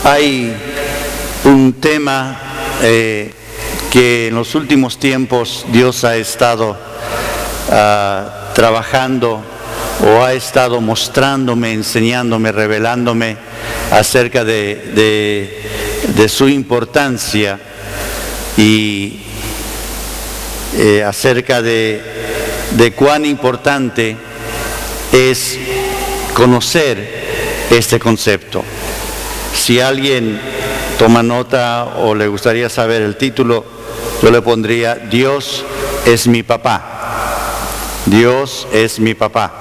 Hay un tema que en los últimos tiempos Dios ha estado trabajando o ha estado mostrándome, enseñándome, revelándome acerca de su importancia y acerca de cuán importante es conocer este concepto. Si alguien toma nota o le gustaría saber el título, yo le pondría Dios es mi papá. Dios es mi papá.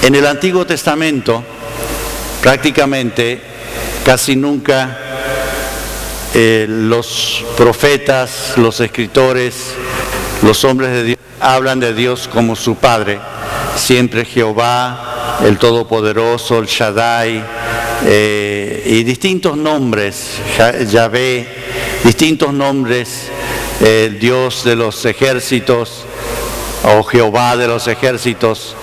En el Antiguo Testamento, prácticamente, casi nunca los profetas, los escritores, los hombres de Dios hablan de Dios como su Padre. Siempre Jehová, el Todopoderoso, el Shaddai, y distintos nombres, Yahvé, distintos nombres, el Dios de los ejércitos, o Jehová de los ejércitos.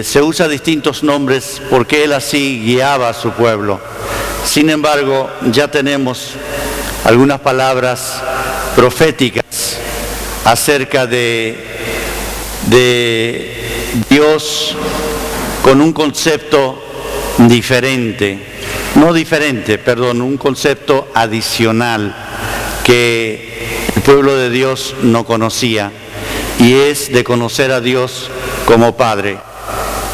Se usa distintos nombres porque Él así guiaba a su pueblo. Sin embargo, ya tenemos algunas palabras proféticas acerca de Dios con un concepto un concepto adicional que el pueblo de Dios no conocía, y es de conocer a Dios como Padre.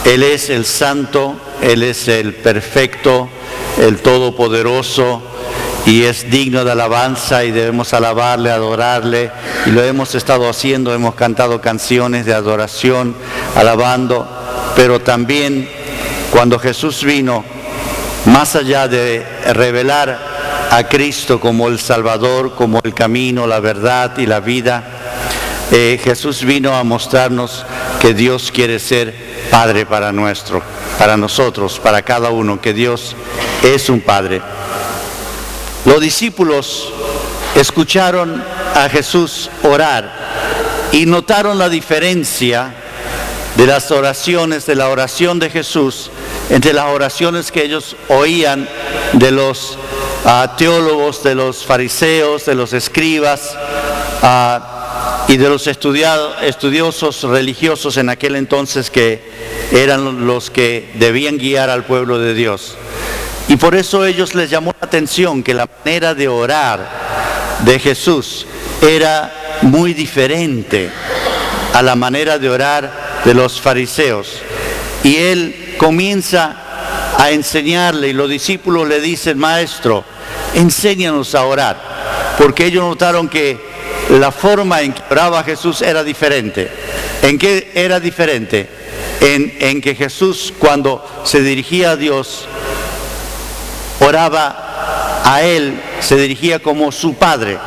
Él es el Santo, Él es el Perfecto, el Todopoderoso, y es digno de alabanza y debemos alabarle, adorarle, y lo hemos estado haciendo, hemos cantado canciones de adoración, alabando, pero también cuando Jesús vino, más allá de revelar a Cristo como el Salvador, como el camino, la verdad y la vida, Jesús vino a mostrarnos que Dios quiere ser Padre para nosotros, para cada uno, que Dios es un Padre. Los discípulos escucharon a Jesús orar y notaron la diferencia de las oraciones, de la oración de Jesús, entre las oraciones que ellos oían de los teólogos, de los fariseos, de los escribas y de los estudiosos religiosos en aquel entonces, que eran los que debían guiar al pueblo de Dios. Y por eso ellos les llamó la atención que la manera de orar de Jesús era muy diferente a la manera de orar de los fariseos. Y Él comienza a enseñarle, y los discípulos le dicen: Maestro, enséñanos a orar, porque ellos notaron que la forma en que oraba Jesús era diferente. ¿En qué era diferente? En que Jesús, cuando se dirigía a Dios, oraba a Él, se dirigía como su Padre.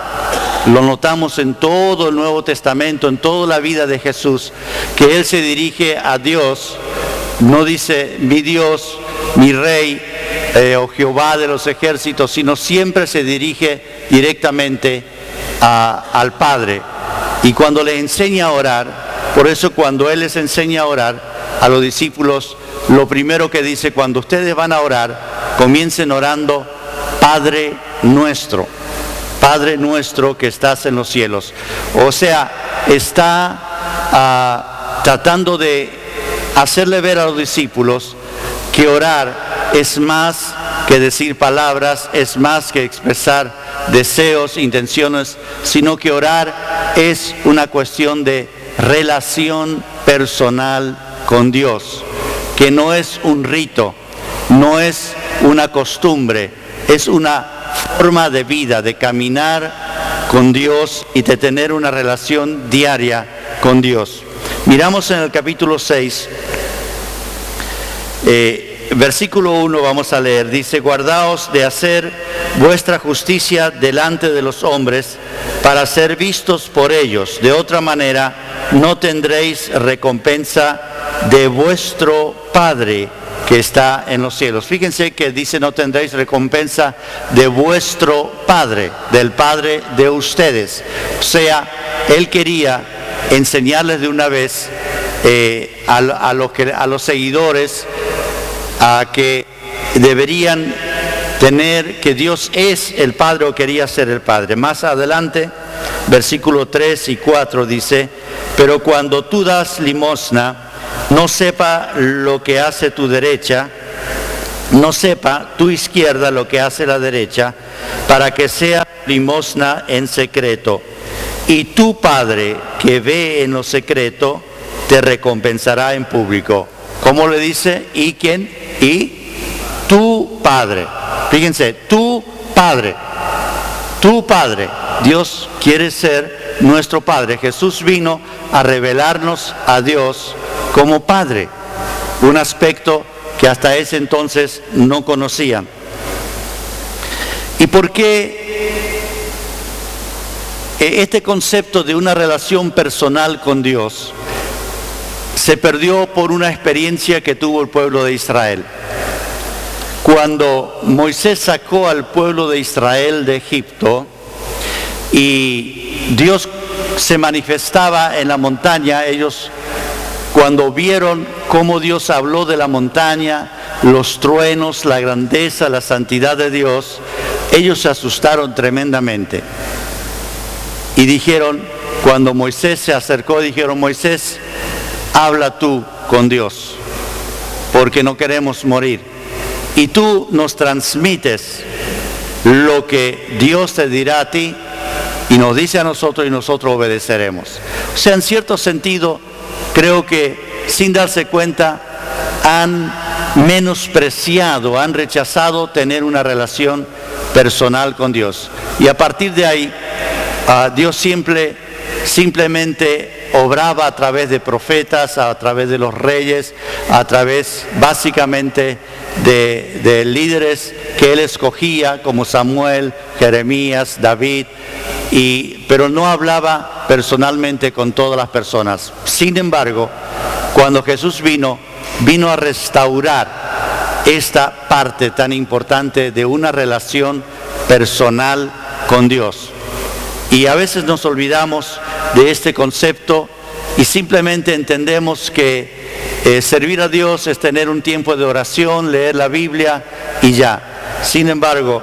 Lo notamos en todo el Nuevo Testamento, en toda la vida de Jesús, que Él se dirige a Dios, no dice mi Dios, mi Rey, o Jehová de los ejércitos, sino siempre se dirige directamente al Padre. Y cuando le enseña a orar, por eso cuando Él les enseña a orar a los discípulos, lo primero que dice: cuando ustedes van a orar, comiencen orando: Padre nuestro que estás en los cielos. O sea, está tratando de hacerle ver a los discípulos que orar es más que decir palabras, es más que expresar deseos, intenciones, sino que orar es una cuestión de relación personal con Dios, que no es un rito, no es una costumbre, es una forma de vida, de caminar con Dios y de tener una relación diaria con Dios. Miramos en el capítulo 6, versículo 1, vamos a leer, dice: guardaos de hacer vuestra justicia delante de los hombres, para ser vistos por ellos, de otra manera no tendréis recompensa de vuestro Padre que está en los cielos. Fíjense que dice: no tendréis recompensa de vuestro Padre, del Padre de ustedes. O sea, Él quería enseñarles de una vez a los seguidores a que deberían tener que Dios es el Padre o quería ser el Padre. Más adelante, versículos 3 y 4 dice: pero cuando tú das limosna, no sepa lo que hace tu derecha, no sepa tu izquierda lo que hace la derecha, para que sea limosna en secreto. Y tu Padre que ve en lo secreto, te recompensará en público. ¿Cómo le dice? ¿Y quién? Y tu Padre. Fíjense, tu Padre. Tu Padre. Dios quiere ser nuestro Padre. Jesús vino a revelarnos a Dios como Padre. Un aspecto que hasta ese entonces no conocían. ¿Y por qué este concepto de una relación personal con Dios se perdió por una experiencia que tuvo el pueblo de Israel? Cuando Moisés sacó al pueblo de Israel de Egipto y Dios se manifestaba en la montaña, ellos cuando vieron cómo Dios habló de la montaña, los truenos, la grandeza, la santidad de Dios, ellos se asustaron tremendamente. Y dijeron, cuando Moisés se acercó, dijeron: Moisés, habla tú con Dios, porque no queremos morir. Y tú nos transmites lo que Dios te dirá a ti y nos dice a nosotros y nosotros obedeceremos. O sea, en cierto sentido, creo que sin darse cuenta han menospreciado, han rechazado tener una relación personal con Dios. Y a partir de ahí, Dios simplemente obraba a través de profetas, a través de los reyes, a través básicamente de líderes que Él escogía, como Samuel, Jeremías, David, pero no hablaba personalmente con todas las personas. Sin embargo, cuando Jesús vino a restaurar esta parte tan importante de una relación personal con Dios. Y a veces nos olvidamos de este concepto y simplemente entendemos que servir a Dios es tener un tiempo de oración, leer la Biblia y ya. Sin embargo,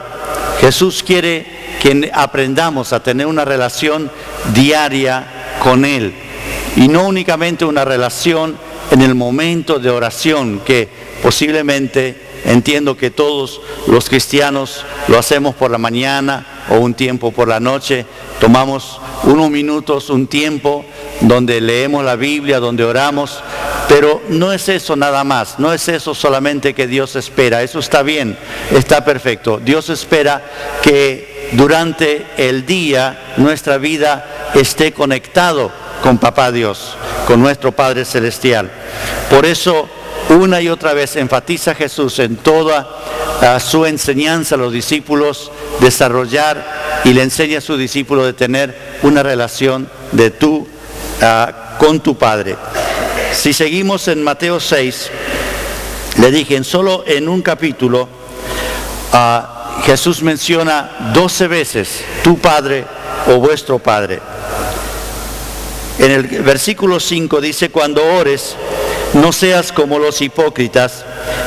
Jesús quiere que aprendamos a tener una relación diaria con Él. Y no únicamente una relación en el momento de oración, que posiblemente entiendo que todos los cristianos lo hacemos por la mañana o un tiempo por la noche. Tomamos unos minutos, un tiempo donde leemos la Biblia, donde oramos, pero no es eso nada más, no es eso solamente que Dios espera. Eso está bien, está perfecto. Dios espera que durante el día nuestra vida esté conectado con Papá Dios, con nuestro Padre Celestial. Por eso una y otra vez enfatiza Jesús en toda su enseñanza a los discípulos, desarrollar y le enseña a sus discípulos de tener una relación con tu Padre. Si seguimos en Mateo 6, le dije, solo en un capítulo Jesús menciona 12 veces tu Padre o vuestro Padre. En el versículo 5 dice: cuando ores, no seas como los hipócritas,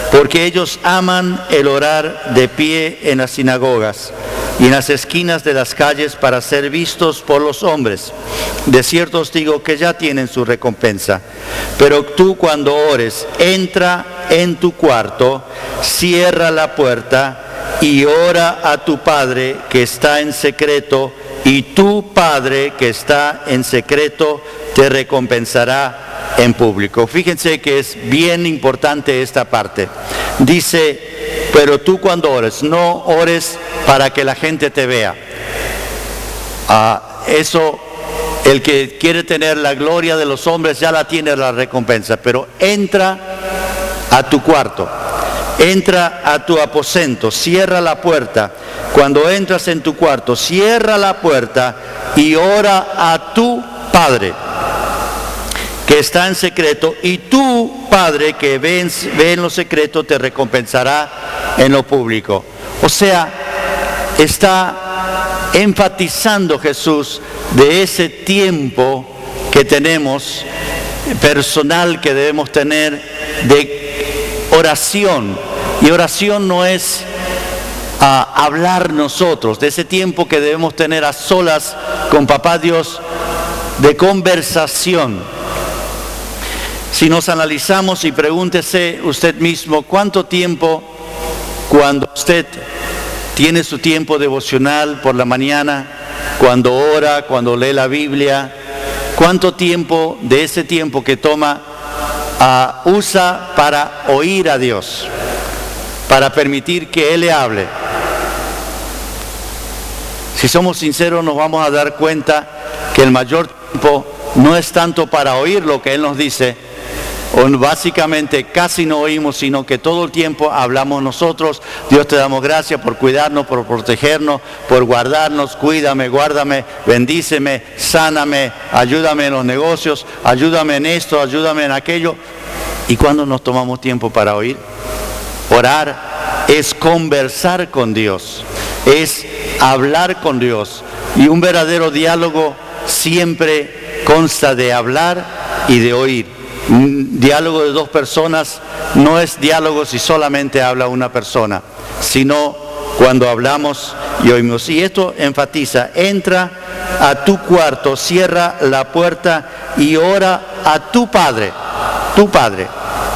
porque ellos aman el orar de pie en las sinagogas y en las esquinas de las calles para ser vistos por los hombres. De cierto os digo que ya tienen su recompensa. Pero tú, cuando ores, entra en tu cuarto, cierra la puerta y ora a tu Padre que está en secreto, y tu Padre que está en secreto te recompensará en público. Fíjense que es bien importante esta parte. Dice, pero tú cuando ores, no ores para que la gente te vea. Eso, el que quiere tener la gloria de los hombres ya la tiene, la recompensa. Pero entra a tu cuarto, entra a tu aposento, cierra la puerta. Cuando entras en tu cuarto, cierra la puerta y ora a tu Padre que está en secreto, y tu Padre que ve en lo secreto te recompensará en lo público. O sea, está enfatizando Jesús de ese tiempo que tenemos personal, que debemos tener, de oración. Y oración no es hablar nosotros, de ese tiempo que debemos tener a solas con Papá Dios, de conversación. Si nos analizamos y pregúntese usted mismo, ¿cuánto tiempo cuando usted tiene su tiempo devocional por la mañana, cuando ora, cuando lee la Biblia, cuánto tiempo de ese tiempo que toma usa para oír a Dios, para permitir que Él le hable? Si somos sinceros, nos vamos a dar cuenta que el mayor tiempo no es tanto para oír lo que Él nos dice, o básicamente casi no oímos, sino que todo el tiempo hablamos nosotros. Dios, te damos gracias por cuidarnos, por protegernos, por guardarnos. Cuídame, guárdame, bendíceme, sáname, ayúdame en los negocios, ayúdame en esto, ayúdame en aquello. ¿Y cuándo nos tomamos tiempo para oír? Orar es conversar con Dios, es hablar con Dios. Y un verdadero diálogo siempre consta de hablar y de oír. Un diálogo de dos personas no es diálogo si solamente habla una persona, sino cuando hablamos y oímos. Y esto enfatiza: entra a tu cuarto, cierra la puerta y ora a tu Padre, tu Padre,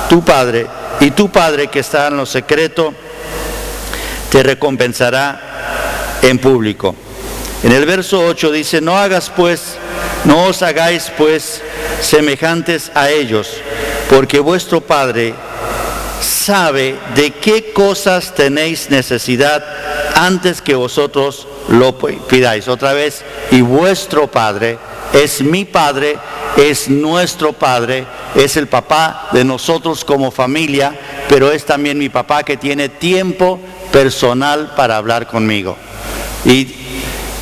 tu Padre, y tu Padre que está en lo secreto te recompensará en público. En el verso 8 dice: no os hagáis pues semejantes a ellos, porque vuestro Padre sabe de qué cosas tenéis necesidad antes que vosotros lo pidáis. Otra vez, y vuestro Padre es mi Padre, es nuestro Padre, es el papá de nosotros como familia, pero es también mi papá que tiene tiempo personal para hablar conmigo. Y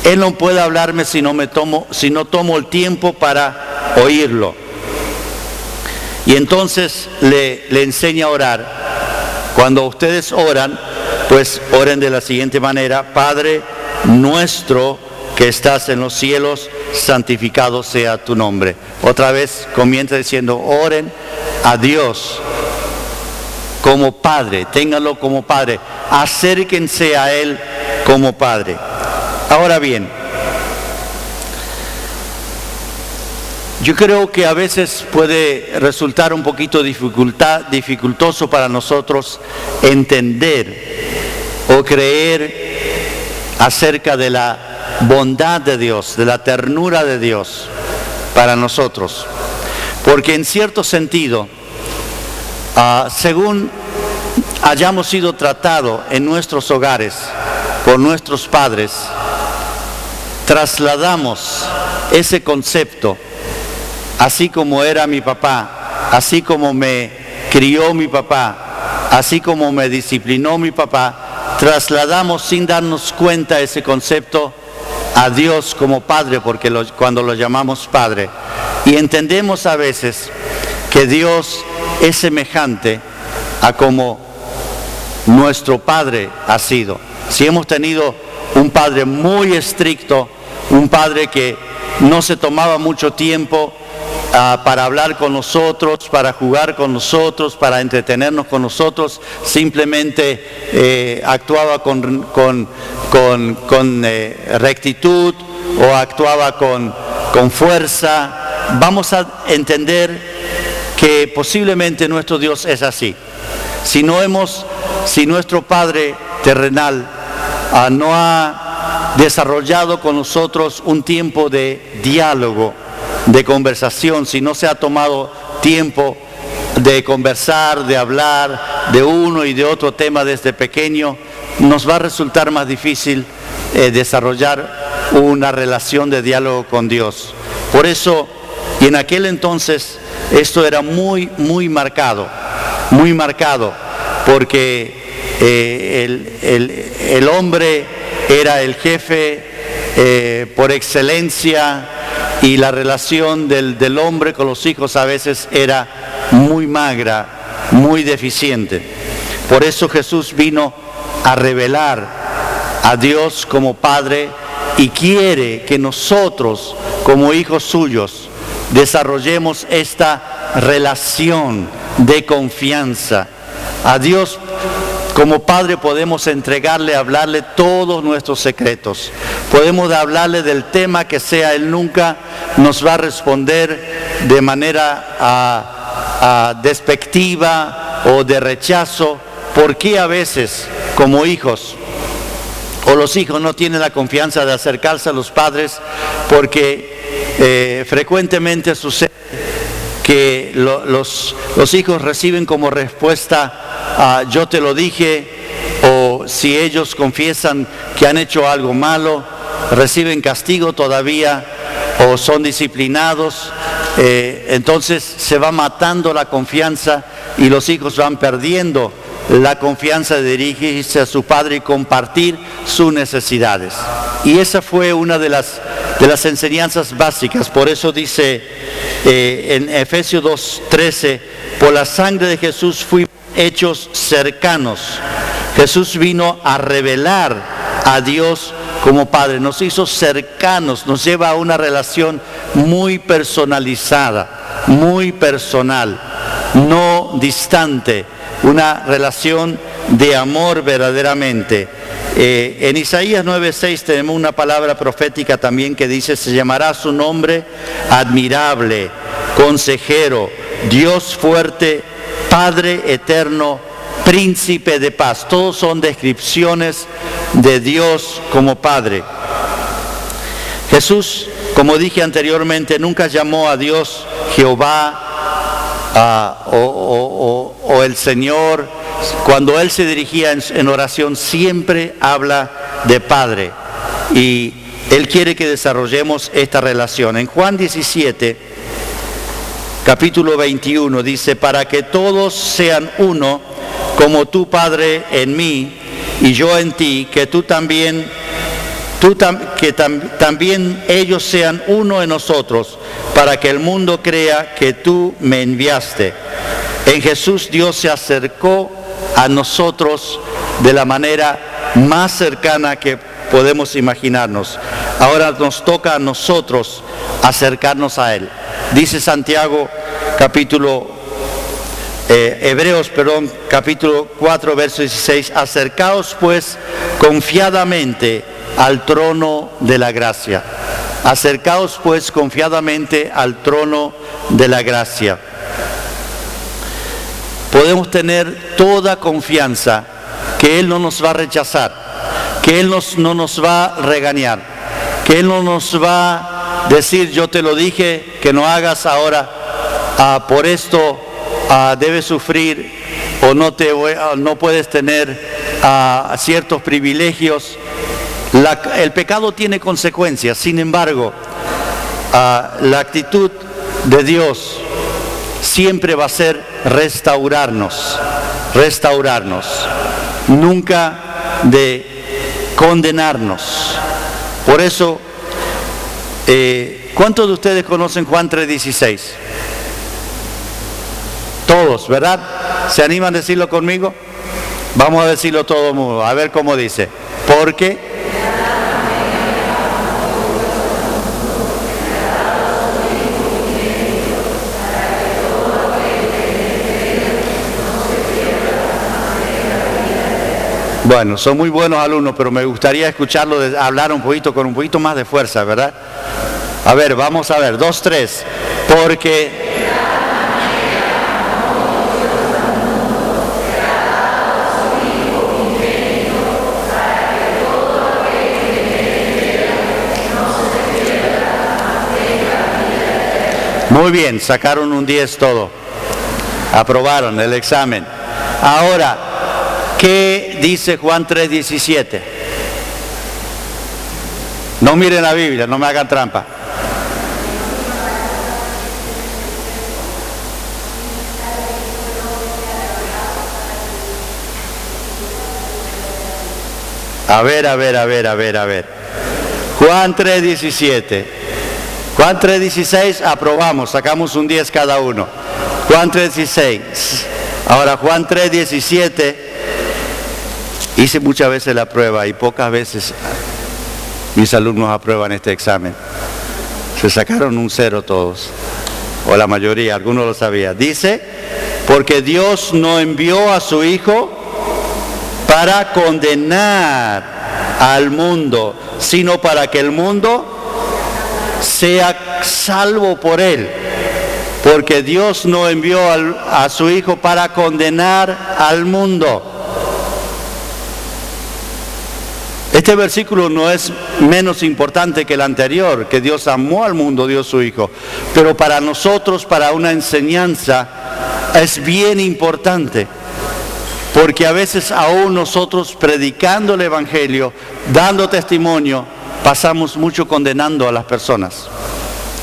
Él no puede hablarme si no tomo el tiempo para oírlo. Y entonces le enseña a orar. Cuando ustedes oran, pues oren de la siguiente manera: Padre nuestro que estás en los cielos, santificado sea tu nombre. Otra vez comienza diciendo: oren a Dios como Padre, ténganlo como Padre, acérquense a Él como Padre. Ahora bien, yo creo que a veces puede resultar un poquito dificultoso para nosotros entender o creer acerca de la bondad de Dios, de la ternura de Dios para nosotros. Porque en cierto sentido, según hayamos sido tratados en nuestros hogares por nuestros padres, trasladamos ese concepto, así como era mi papá, así como me crió mi papá, así como me disciplinó mi papá, trasladamos sin darnos cuenta ese concepto a Dios como Padre, porque cuando lo llamamos Padre, y entendemos a veces que Dios es semejante a como nuestro Padre ha sido. Si hemos tenido un Padre muy estricto, un Padre que no se tomaba mucho tiempo para hablar con nosotros, para jugar con nosotros, para entretenernos con nosotros, simplemente actuaba con rectitud o actuaba con fuerza, vamos a entender que posiblemente nuestro Dios es así. Si nuestro Padre terrenal no ha desarrollado con nosotros un tiempo de diálogo, de conversación, si no se ha tomado tiempo de conversar, de hablar de uno y de otro tema desde pequeño, nos va a resultar más difícil desarrollar una relación de diálogo con Dios. Por eso, y en aquel entonces, esto era muy marcado, porque el hombre era el jefe por excelencia, y la relación del hombre con los hijos a veces era muy magra, muy deficiente. Por eso Jesús vino a revelar a Dios como Padre y quiere que nosotros, como hijos suyos, desarrollemos esta relación de confianza, A Dios como Padre podemos entregarle, hablarle todos nuestros secretos. Podemos hablarle del tema que sea, Él nunca nos va a responder de manera despectiva o de rechazo. ¿Por qué a veces, como hijos, o los hijos no tienen la confianza de acercarse a los padres? Porque frecuentemente sucede que los hijos reciben como respuesta, yo te lo dije, o si ellos confiesan que han hecho algo malo, reciben castigo todavía, o son disciplinados. Entonces se va matando la confianza y los hijos van perdiendo la confianza de dirigirse a su padre y compartir sus necesidades. Y esa fue una de las enseñanzas básicas. Por eso dice en Efesios 2:13, por la sangre de Jesús fuimos hechos cercanos. Jesús vino a revelar a Dios como Padre, nos hizo cercanos, nos lleva a una relación muy personalizada, muy personal, no distante, una relación de amor verdaderamente. En Isaías 9:6 tenemos una palabra profética también que dice, se llamará su nombre admirable, consejero, Dios fuerte, Padre eterno, príncipe de paz. Todos son descripciones de Dios como Padre. Jesús, como dije anteriormente, nunca llamó a Dios Jehová o el Señor. Cuando Él se dirigía en oración, siempre habla de Padre. Y Él quiere que desarrollemos esta relación. En Juan 17, capítulo 21, dice, para que todos sean uno, como tú, Padre, en mí y yo en ti, que también ellos sean uno en nosotros, para que el mundo crea que tú me enviaste. En Jesús Dios se acercó a nosotros de la manera más cercana que podemos imaginarnos. Ahora nos toca a nosotros acercarnos a Él. Dice Santiago, Hebreos, capítulo 4, verso 16, acercaos pues confiadamente al trono de la gracia. Acercaos pues confiadamente al trono de la gracia. Podemos tener toda confianza que Él no nos va a rechazar, que Él no nos va a regañar, que Él no nos va a decir, yo te lo dije, que no hagas ahora, por esto debes sufrir, o no puedes tener ciertos privilegios. El pecado tiene consecuencias, sin embargo, la actitud de Dios siempre va a ser restaurarnos, nunca de condenarnos. Por eso, ¿cuántos de ustedes conocen Juan 3:16? Todos, ¿verdad? ¿Se animan a decirlo conmigo? Vamos a decirlo todo mundo, a ver cómo dice. Porque bueno, son muy buenos alumnos, pero me gustaría escucharlo hablar un poquito, con un poquito más de fuerza, ¿verdad? A ver, vamos a ver, 2, 3. Porque muy bien, sacaron un 10 todo. Aprobaron el examen. Ahora, ¿qué dice Juan 3:17? No miren la Biblia, no me hagan trampa. A ver. Juan 3:17. Juan 3:16, aprobamos, sacamos un 10 cada uno. Juan 3:16. Ahora Juan 3:17, hice muchas veces la prueba y pocas veces mis alumnos aprueban este examen. Se sacaron un 0 todos, o la mayoría, algunos lo sabían. Dice, porque Dios no envió a su Hijo para condenar al mundo, sino para que el mundo sea salvo por él. Porque Dios no envió a su Hijo para condenar al mundo. Este versículo no es menos importante que el anterior, que Dios amó al mundo, dio a su Hijo. Pero para nosotros, para una enseñanza, es bien importante. Porque a veces aún nosotros predicando el Evangelio, dando testimonio, pasamos mucho condenando a las personas.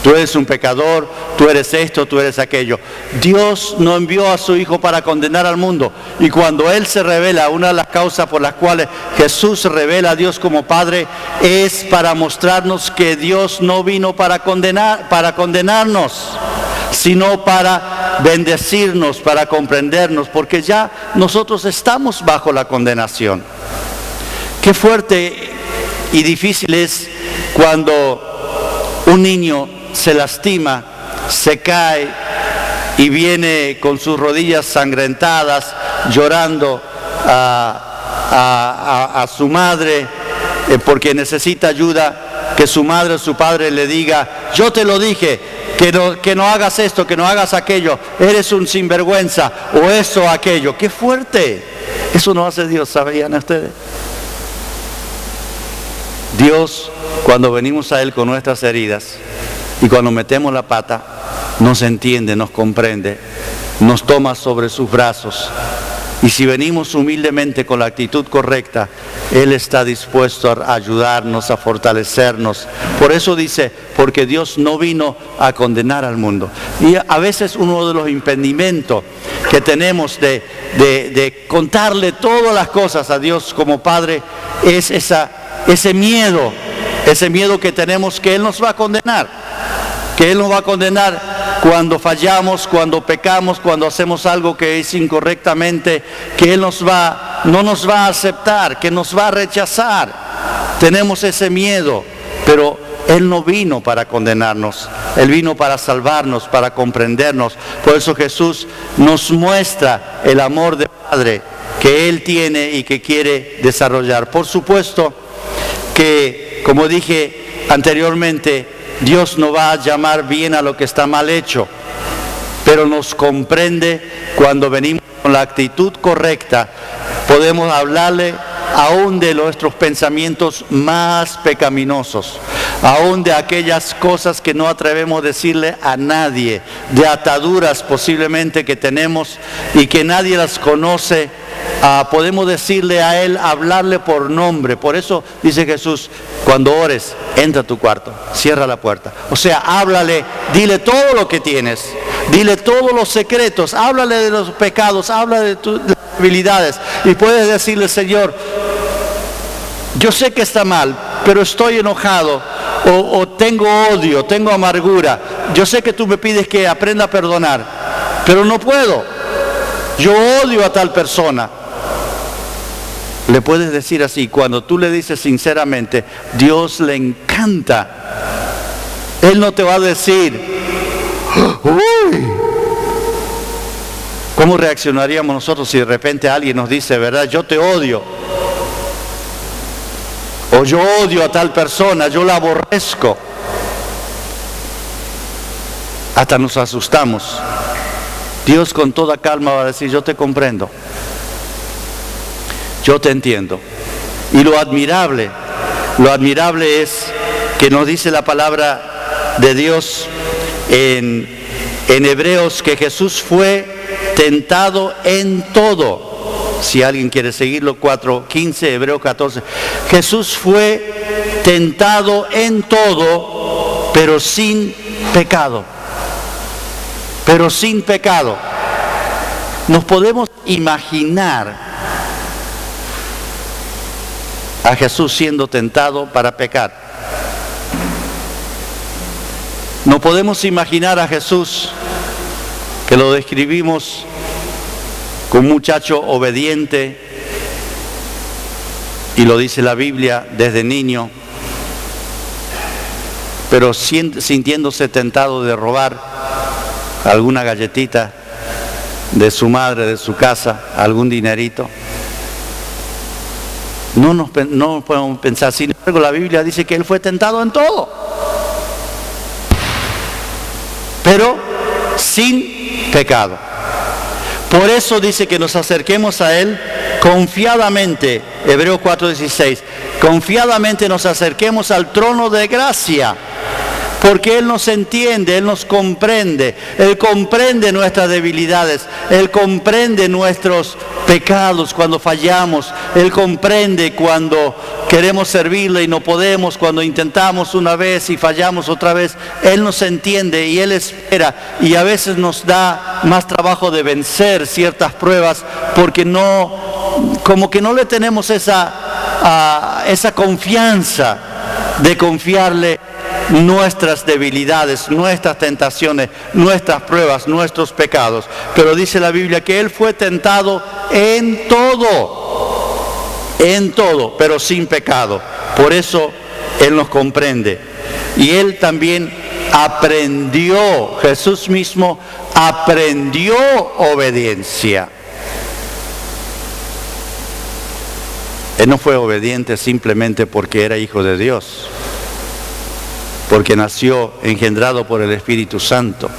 Tú eres un pecador, tú eres esto, tú eres aquello. Dios no envió a su Hijo para condenar al mundo. Y cuando Él se revela, una de las causas por las cuales Jesús se revela a Dios como Padre, es para mostrarnos que Dios no vino para condenarnos, sino para bendecirnos, para comprendernos, porque ya nosotros estamos bajo la condenación. Qué fuerte y difícil es cuando un niño se lastima, se cae y viene con sus rodillas sangrentadas, llorando a su madre porque necesita ayuda, que su madre o su padre le diga: yo te lo dije, que no hagas esto, que no hagas aquello, eres un sinvergüenza, o eso o aquello. ¡Qué fuerte! Eso no hace Dios, ¿sabían ustedes? Dios, cuando venimos a Él con nuestras heridas y cuando metemos la pata, nos entiende, nos comprende, nos toma sobre sus brazos. Y si venimos humildemente con la actitud correcta, Él está dispuesto a ayudarnos, a fortalecernos. Por eso dice, porque Dios no vino a condenar al mundo. Y a veces uno de los impedimentos que tenemos de contarle todas las cosas a Dios como Padre es ese miedo que tenemos, que Él nos va a condenar. Que Él nos va a condenar cuando fallamos, cuando pecamos, cuando hacemos algo que es incorrectamente, que Él no nos va a aceptar, que nos va a rechazar. Tenemos ese miedo, pero Él no vino para condenarnos, Él vino para salvarnos, para comprendernos. Por eso Jesús nos muestra el amor de Padre que Él tiene y que quiere desarrollar. Por supuesto que, como dije anteriormente, Dios no va a llamar bien a lo que está mal hecho, pero nos comprende cuando venimos con la actitud correcta. Podemos hablarle aún de nuestros pensamientos más pecaminosos, aún de aquellas cosas que no atrevemos a decirle a nadie, de ataduras posiblemente que tenemos y que nadie las conoce. Podemos decirle a Él, hablarle por nombre. Por eso dice Jesús, cuando ores, entra a tu cuarto, cierra la puerta. O sea, háblale, dile todo lo que tienes, dile todos los secretos, háblale de los pecados, háblale de tus debilidades. Y puedes decirle: Señor, yo sé que está mal, pero estoy enojado, o tengo odio, tengo amargura. Yo sé que tú me pides que aprenda a perdonar, pero no puedo. Yo odio a tal persona. Le puedes decir así. Cuando tú le dices sinceramente, Dios le encanta. Él no te va a decir: uy, ¿cómo reaccionaríamos nosotros si de repente alguien nos dice, verdad, yo te odio? O yo odio a tal persona, yo la aborrezco. Hasta nos asustamos. Dios con toda calma va a decir: yo te comprendo, yo te entiendo. Y lo admirable es que nos dice la palabra de Dios en Hebreos, que Jesús fue tentado en todo. Si alguien quiere seguirlo, 4:15, Hebreos 14. Jesús fue tentado en todo, pero sin pecado. Pero sin pecado. Nos podemos imaginar a Jesús siendo tentado para pecar. No podemos imaginar a Jesús, que lo describimos como un muchacho obediente, y lo dice la Biblia, desde niño, pero sintiéndose tentado de robar alguna galletita de su madre, de su casa, algún dinerito. No podemos pensar. Sin embargo, la Biblia dice que Él fue tentado en todo, pero sin pecado. Por eso dice que nos acerquemos a Él confiadamente. Hebreos 4:16. Confiadamente nos acerquemos al trono de gracia, porque Él nos entiende, Él nos comprende, Él comprende nuestras debilidades, Él comprende nuestros pecados cuando fallamos, Él comprende cuando queremos servirle y no podemos, cuando intentamos una vez y fallamos otra vez. Él nos entiende y Él espera, y a veces nos da más trabajo de vencer ciertas pruebas porque como que no le tenemos esa confianza de confiarle nuestras debilidades, nuestras tentaciones, nuestras pruebas, nuestros pecados. Pero dice la Biblia que Él fue tentado en todo, pero sin pecado. Por eso Él nos comprende. Y Él también aprendió, Jesús mismo aprendió obediencia. Él no fue obediente simplemente porque era hijo de Dios, porque nació engendrado por el Espíritu Santo.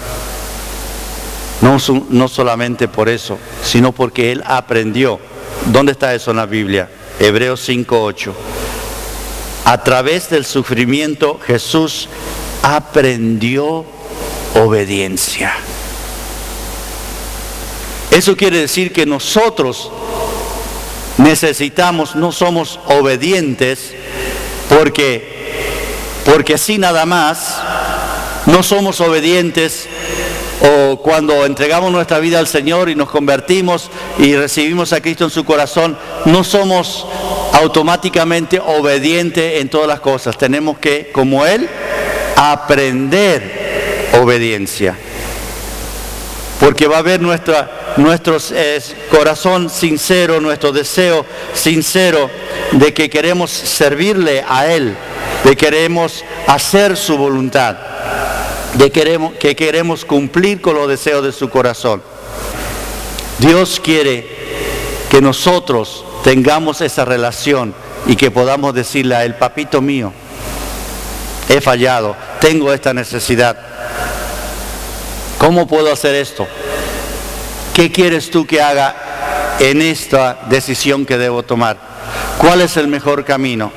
No solamente por eso, sino porque Él aprendió. ¿Dónde está eso en la Biblia? Hebreos 5:8. A través del sufrimiento Jesús aprendió obediencia. Eso quiere decir que nosotros no somos obedientes porque así nada más. No somos obedientes o cuando entregamos nuestra vida al Señor y nos convertimos y recibimos a Cristo en su corazón, no somos automáticamente obedientes en todas las cosas. Tenemos que, como Él, aprender obediencia. Porque va a haber nuestro corazón sincero, nuestro deseo sincero de que queremos servirle a Él, de que queremos hacer su voluntad, que queremos cumplir con los deseos de su corazón. Dios quiere que nosotros tengamos esa relación y que podamos decirle a Él: papito mío, he fallado, tengo esta necesidad. ¿Cómo puedo hacer esto? ¿Qué quieres tú que haga en esta decisión que debo tomar? ¿Cuál es el mejor camino?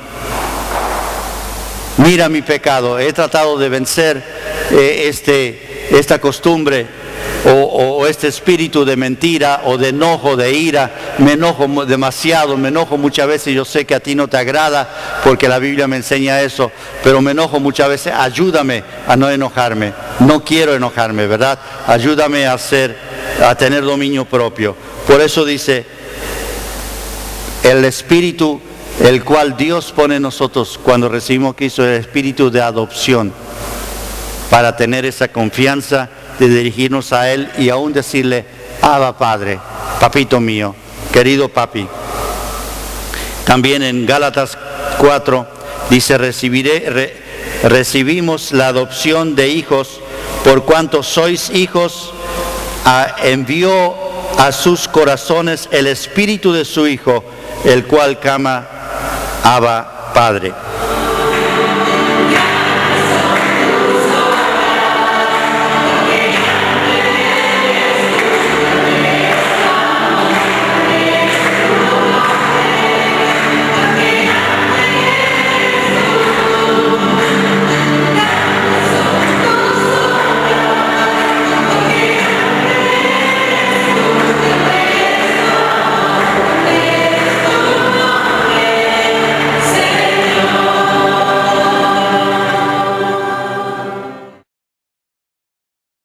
Mira mi pecado, he tratado de vencer esta costumbre o este espíritu de mentira o de enojo, de ira. Me enojo demasiado, me enojo muchas veces. Yo sé que a ti no te agrada porque la Biblia me enseña eso, pero me enojo muchas veces. Ayúdame a no enojarme. No quiero enojarme, ¿verdad? Ayúdame a tener dominio propio. Por eso dice, el espíritu el cual Dios pone en nosotros cuando recibimos a Cristo, el espíritu de adopción, para tener esa confianza de dirigirnos a Él y aún decirle: Abba Padre, papito mío, querido papi. También en Gálatas 4 dice: recibimos la adopción de hijos, por cuanto sois hijos, envió a sus corazones el espíritu de su Hijo, el cual clama: Abba Padre.